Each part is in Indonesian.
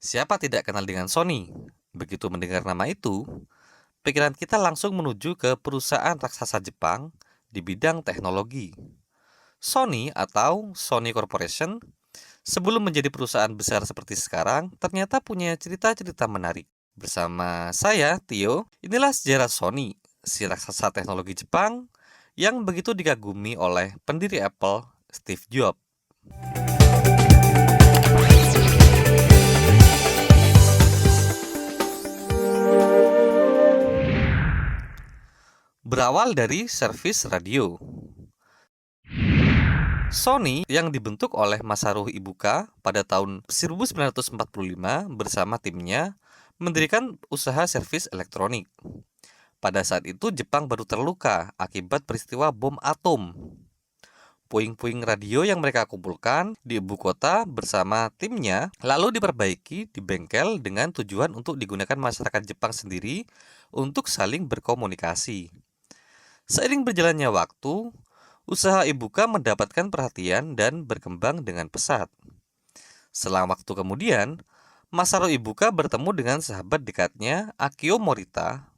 Siapa tidak kenal dengan Sony? Begitu mendengar nama itu, pikiran kita langsung menuju ke perusahaan raksasa Jepang di bidang teknologi. Sony atau Sony Corporation, sebelum menjadi perusahaan besar seperti sekarang, ternyata punya cerita-cerita menarik. Bersama saya, Tio, inilah sejarah Sony, si raksasa teknologi Jepang yang begitu dikagumi oleh pendiri Apple, Steve Jobs. Berawal dari servis radio. Sony yang dibentuk oleh Masaru Ibuka pada tahun 1945 bersama timnya mendirikan usaha servis elektronik. Pada saat itu Jepang baru terluka akibat peristiwa bom atom. Puing-puing radio yang mereka kumpulkan di ibu kota bersama timnya lalu diperbaiki di bengkel dengan tujuan untuk digunakan masyarakat Jepang sendiri untuk saling berkomunikasi. Seiring berjalannya waktu, usaha Ibuka mendapatkan perhatian dan berkembang dengan pesat. Selang waktu kemudian, Masaru Ibuka bertemu dengan sahabat dekatnya Akio Morita.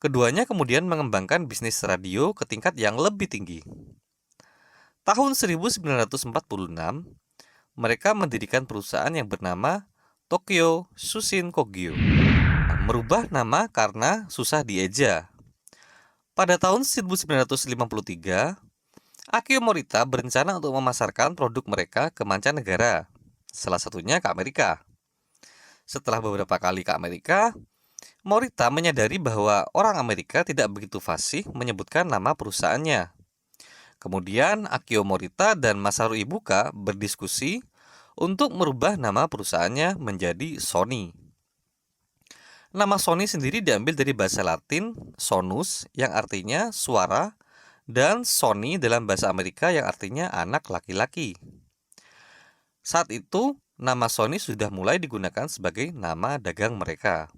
Keduanya kemudian mengembangkan bisnis radio ke tingkat yang lebih tinggi. Tahun 1946, mereka mendirikan perusahaan yang bernama Tokyo Sushin Kogyo. Merubah nama karena susah dieja. Pada tahun 1953, Akio Morita berencana untuk memasarkan produk mereka ke mancanegara, salah satunya ke Amerika. Setelah beberapa kali ke Amerika, Morita menyadari bahwa orang Amerika tidak begitu fasih menyebutkan nama perusahaannya. Kemudian Akio Morita dan Masaru Ibuka berdiskusi untuk merubah nama perusahaannya menjadi Sony. Nama Sony sendiri diambil dari bahasa Latin sonus yang artinya suara dan Sony dalam bahasa Amerika yang artinya anak laki-laki. Saat itu, nama Sony sudah mulai digunakan sebagai nama dagang mereka.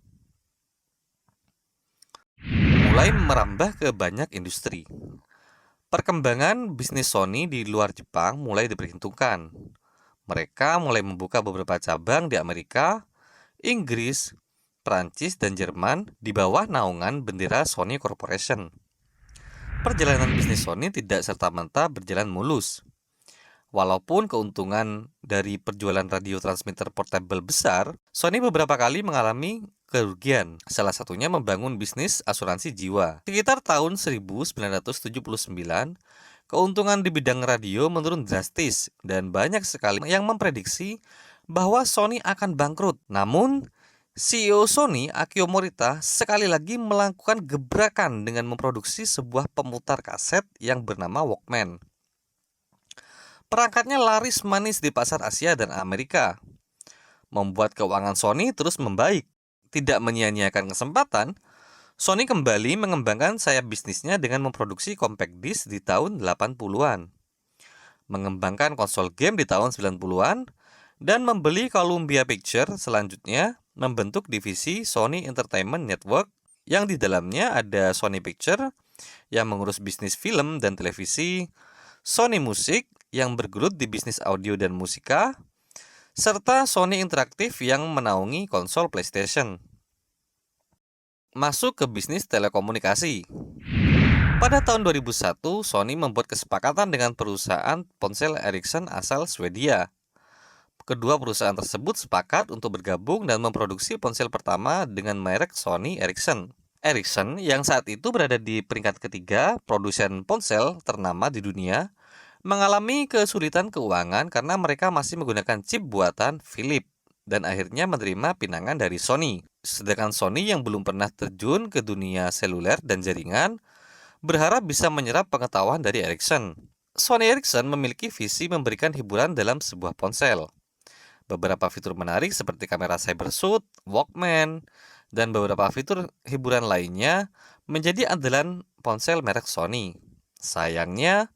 Mulai merambah ke banyak industri. Perkembangan bisnis Sony di luar Jepang mulai diperhitungkan. Mereka mulai membuka beberapa cabang di Amerika, Inggris, Prancis, dan Jerman di bawah naungan bendera Sony Corporation. Perjalanan bisnis Sony tidak serta-merta berjalan mulus. Walaupun keuntungan dari perjualan radio transmitter portable besar, Sony beberapa kali mengalami kerugian. Salah satunya membangun bisnis asuransi jiwa. Sekitar tahun 1979, keuntungan di bidang radio menurun drastis dan banyak sekali yang memprediksi bahwa Sony akan bangkrut. Namun, CEO Sony, Akio Morita, sekali lagi melakukan gebrakan dengan memproduksi sebuah pemutar kaset yang bernama Walkman. Perangkatnya laris manis di pasar Asia dan Amerika, membuat keuangan Sony terus membaik. Tidak menyia-nyiakan kesempatan, Sony kembali mengembangkan sayap bisnisnya dengan memproduksi compact disc di tahun 80-an, mengembangkan konsol game di tahun 90-an, dan membeli Columbia Pictures selanjutnya membentuk divisi Sony Entertainment Network yang di dalamnya ada Sony Pictures yang mengurus bisnis film dan televisi, Sony Music yang bergelut di bisnis audio dan musika, serta Sony Interactive yang menaungi konsol PlayStation. Masuk ke bisnis telekomunikasi. Pada tahun 2001, Sony membuat kesepakatan dengan perusahaan ponsel Ericsson asal Swedia. Kedua perusahaan tersebut sepakat untuk bergabung dan memproduksi ponsel pertama dengan merek Sony Ericsson. Ericsson yang saat itu berada di peringkat ketiga produsen ponsel ternama di dunia, mengalami kesulitan keuangan karena mereka masih menggunakan chip buatan Philips dan akhirnya menerima pinangan dari Sony. Sedangkan Sony yang belum pernah terjun ke dunia seluler dan jaringan berharap bisa menyerap pengetahuan dari Ericsson. Sony Ericsson memiliki visi memberikan hiburan dalam sebuah ponsel. Beberapa fitur menarik seperti kamera cybershoot, Walkman, dan beberapa fitur hiburan lainnya menjadi andalan ponsel merek Sony. Sayangnya,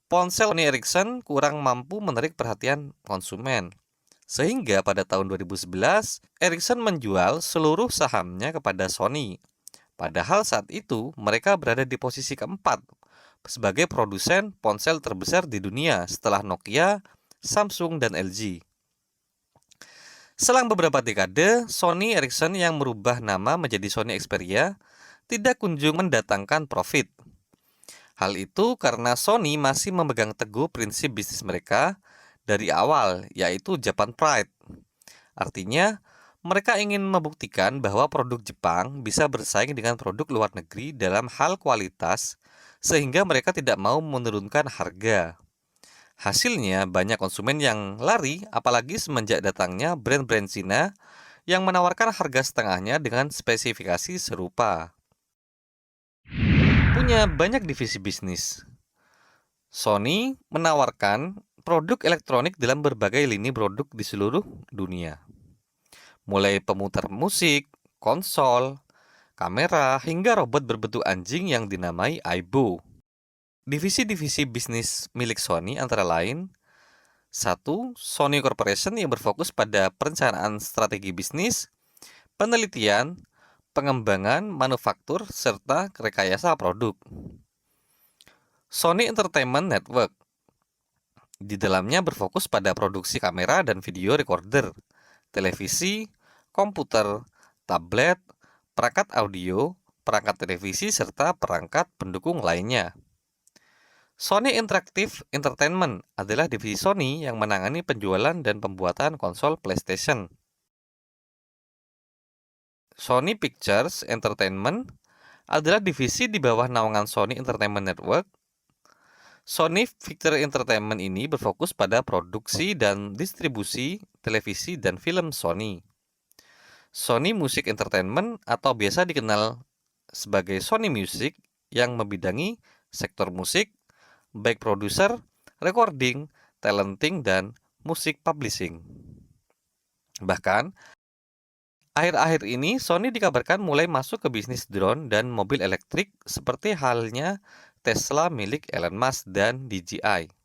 ponsel Sony Ericsson kurang mampu menarik perhatian konsumen. Sehingga pada tahun 2011, Ericsson menjual seluruh sahamnya kepada Sony. Padahal saat itu mereka berada di posisi keempat sebagai produsen ponsel terbesar di dunia setelah Nokia, Samsung, dan LG. Selang beberapa dekade, Sony Ericsson yang merubah nama menjadi Sony Xperia tidak kunjung mendatangkan profit. Hal itu karena Sony masih memegang teguh prinsip bisnis mereka dari awal, yaitu Japan Pride. Artinya, mereka ingin membuktikan bahwa produk Jepang bisa bersaing dengan produk luar negeri dalam hal kualitas, sehingga mereka tidak mau menurunkan harga. Hasilnya, banyak konsumen yang lari, apalagi semenjak datangnya brand-brand Cina yang menawarkan harga setengahnya dengan spesifikasi serupa. Punya banyak divisi bisnis. Sony menawarkan produk elektronik dalam berbagai lini produk di seluruh dunia. Mulai pemutar musik, konsol, kamera, hingga robot berbentuk anjing yang dinamai Aibo. Divisi-divisi bisnis milik Sony antara lain: 1. Sony Corporation yang berfokus pada perencanaan strategi bisnis, penelitian, pengembangan, manufaktur, serta rekayasa produk. Sony Entertainment Network di dalamnya berfokus pada produksi kamera dan video recorder, televisi, komputer, tablet, perangkat audio, perangkat televisi, serta perangkat pendukung lainnya. Sony Interactive Entertainment adalah divisi Sony yang menangani penjualan dan pembuatan konsol PlayStation. Sony Pictures Entertainment adalah divisi di bawah naungan Sony Entertainment Network. Sony Pictures Entertainment ini berfokus pada produksi dan distribusi televisi dan film Sony. Sony Music Entertainment atau biasa dikenal sebagai Sony Music yang membidangi sektor musik, baik produser, recording, talenting, dan musik publishing. Bahkan, akhir-akhir ini Sony dikabarkan mulai masuk ke bisnis drone dan mobil elektrik seperti halnya Tesla milik Elon Musk dan DJI.